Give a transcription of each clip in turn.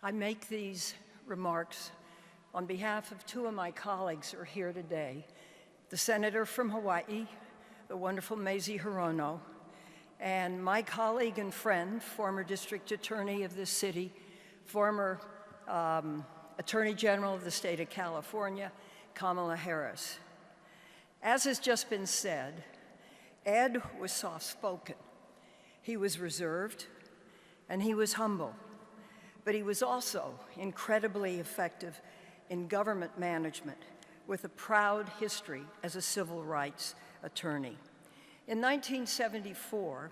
I make these remarks on behalf of two of my colleagues who are here today, the senator from Hawaii, the wonderful Mazie Hirono, and my colleague and friend, former district attorney of this city, former Attorney General of the state of California, Kamala Harris. As has just been said, Ed was soft-spoken. He was reserved, and he was humble, but he was also incredibly effective in government management with a proud history as a civil rights attorney. In 1974,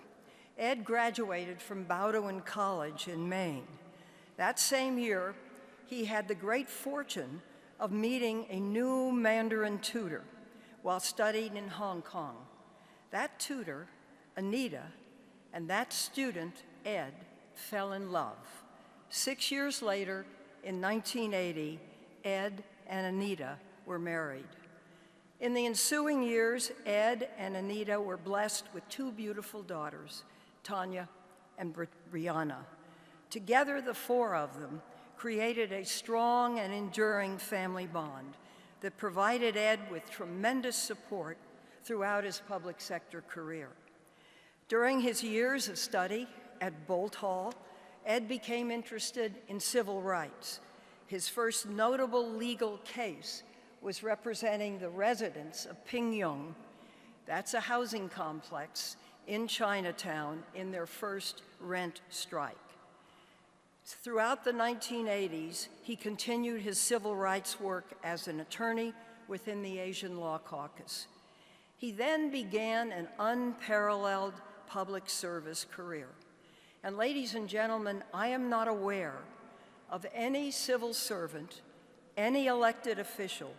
Ed graduated from Bowdoin College in Maine. That same year, he had the great fortune of meeting a new Mandarin tutor while studying in Hong Kong. That tutor, Anita, and that student, Ed, fell in love. 6 years later, in 1980, Ed and Anita were married. In the ensuing years, Ed and Anita were blessed with two beautiful daughters, Tanya and Brianna. Together, the four of them created a strong and enduring family bond that provided Ed with tremendous support throughout his public sector career. During his years of study at Bolt Hall, Ed became interested in civil rights. His first notable legal case was representing the residents of Pingyong. That's a housing complex in Chinatown in their first rent strike. Throughout the 1980s, he continued his civil rights work as an attorney within the Asian Law Caucus. He then began an unparalleled public service career. And ladies and gentlemen, I am not aware of any civil servant, any elected official,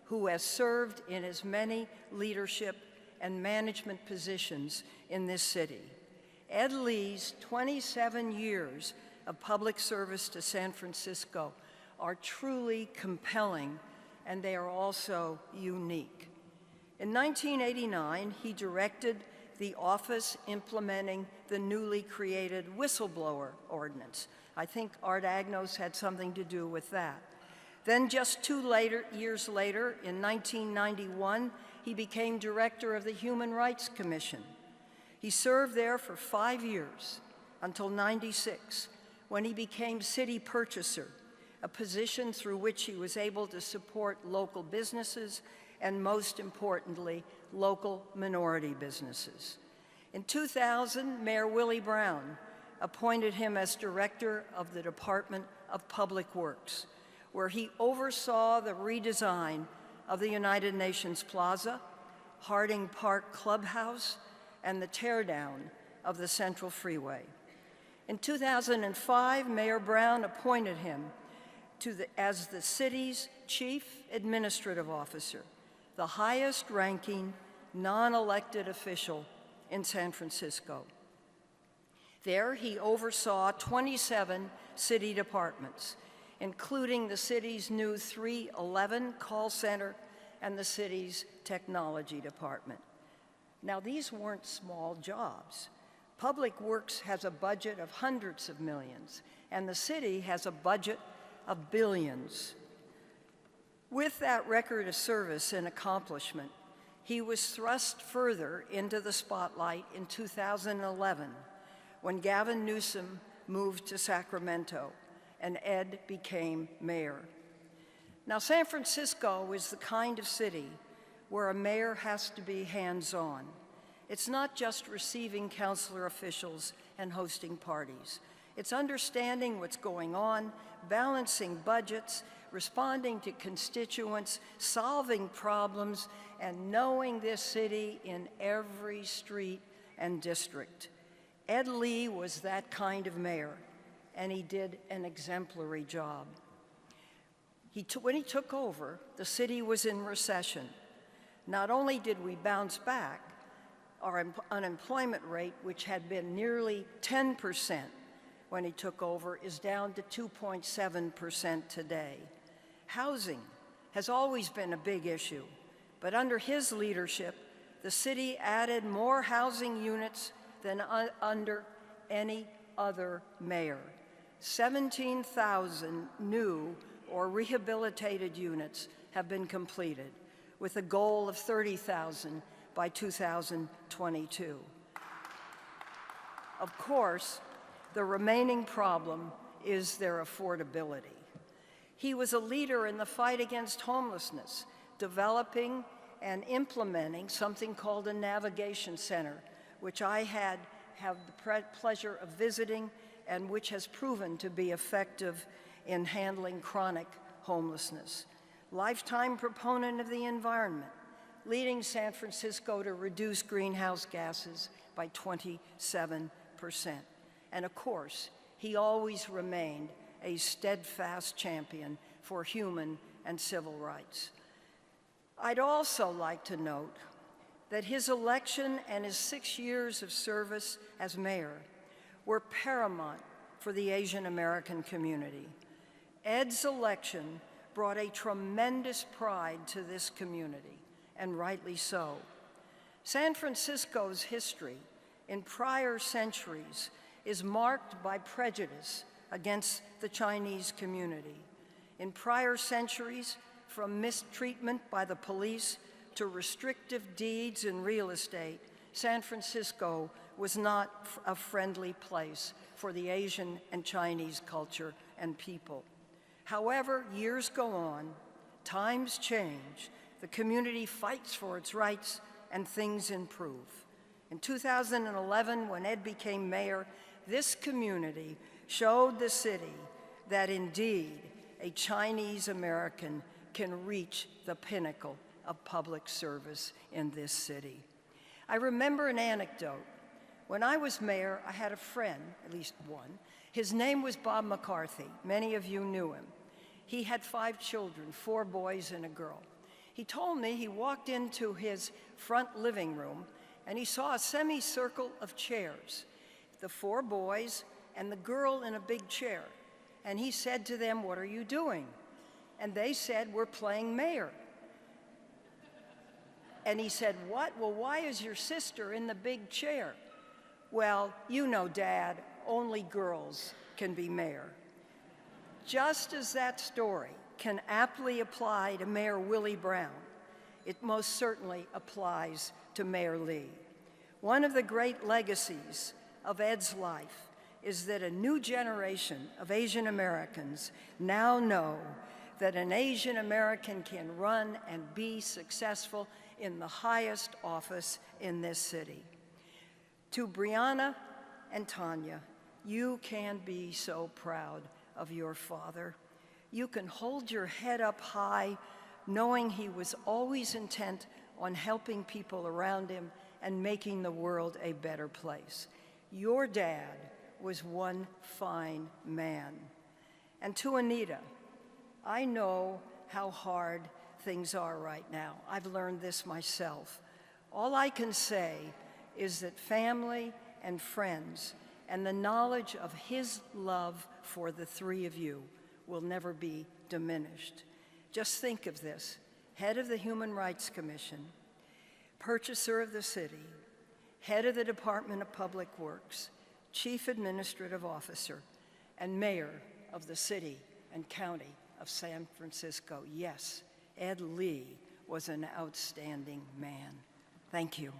who has served in as many leadership and management positions in this city. Ed Lee's 27 years of public service to San Francisco are truly compelling, and they are also unique. In 1989, he directed the office implementing the newly created whistleblower ordinance. I think Art Agnos had something to do with that. Then just 2 years later, in 1991, he became director of the Human Rights Commission. He served there for 5 years, until '96, when he became city purchaser, a position through which he was able to support local businesses and, most importantly, local minority businesses. In 2000, Mayor Willie Brown appointed him as director of the Department of Public Works, where he oversaw the redesign of the United Nations Plaza, Harding Park Clubhouse, and the teardown of the Central Freeway. In 2005, Mayor Brown appointed him as the city's chief administrative officer, the highest ranking non-elected official in San Francisco. There, he oversaw 27 city departments, including the city's new 311 call center and the city's technology department. Now, these weren't small jobs. Public Works has a budget of hundreds of millions, and the city has a budget of billions. With that record of service and accomplishment, he was thrust further into the spotlight in 2011 when Gavin Newsom moved to Sacramento and Ed became mayor. Now, San Francisco is the kind of city where a mayor has to be hands-on. It's not just receiving councilor officials and hosting parties. It's understanding what's going on, balancing budgets, responding to constituents, solving problems, and knowing this city in every street and district. Ed Lee was that kind of mayor, and he did an exemplary job. When he took over, the city was in recession. Not only did we bounce back, our unemployment rate, which had been nearly 10% when he took over, is down to 2.7% today. Housing has always been a big issue, but under his leadership, the city added more housing units than under any other mayor. 17,000 new or rehabilitated units have been completed, with a goal of 30,000 by 2022. Of course, the remaining problem is their affordability. He was a leader in the fight against homelessness, developing and implementing something called a navigation center, which I have the pleasure of visiting and which has proven to be effective in handling chronic homelessness. Lifetime proponent of the environment, leading San Francisco to reduce greenhouse gases by 27%. And of course, he always remained a steadfast champion for human and civil rights. I'd also like to note that his election and his 6 years of service as mayor were paramount for the Asian American community. Ed's election brought a tremendous pride to this community, and rightly so. San Francisco's history in prior centuries is marked by prejudice against the Chinese community. In prior centuries, from mistreatment by the police to restrictive deeds in real estate, San Francisco was not a friendly place for the Asian and Chinese culture and people. However, years go on, times change, the community fights for its rights, and things improve. In 2011, when Ed became mayor, this community showed the city that indeed a Chinese American can reach the pinnacle of public service in this city. I remember an anecdote. When I was mayor, I had a friend, at least one. His name was Bob McCarthy. Many of you knew him. He had 5 children, 4 boys and a girl. He told me he walked into his front living room and he saw a semicircle of chairs, the 4 boys and the girl in a big chair. And he said to them, "What are you doing?" And they said, "We're playing mayor." And he said, "What? Well, why is your sister in the big chair?" "Well, you know, Dad, only girls can be mayor." Just as that story can aptly apply to Mayor Willie Brown, it most certainly applies to Mayor Lee. One of the great legacies of Ed's life is that a new generation of Asian Americans now know that an Asian American can run and be successful in the highest office in this city. To Brianna and Tanya, you can be so proud of your father. You can hold your head up high, knowing he was always intent on helping people around him and making the world a better place. Your dad was one fine man. And to Anita, I know how hard things are right now. I've learned this myself. All I can say is that family and friends and the knowledge of his love for the 3 of you will never be diminished. Just think of this: head of the Human Rights Commission, purchaser of the city, head of the Department of Public Works, chief administrative officer, and mayor of the city and county of San Francisco. Yes, Ed Lee was an outstanding man. Thank you.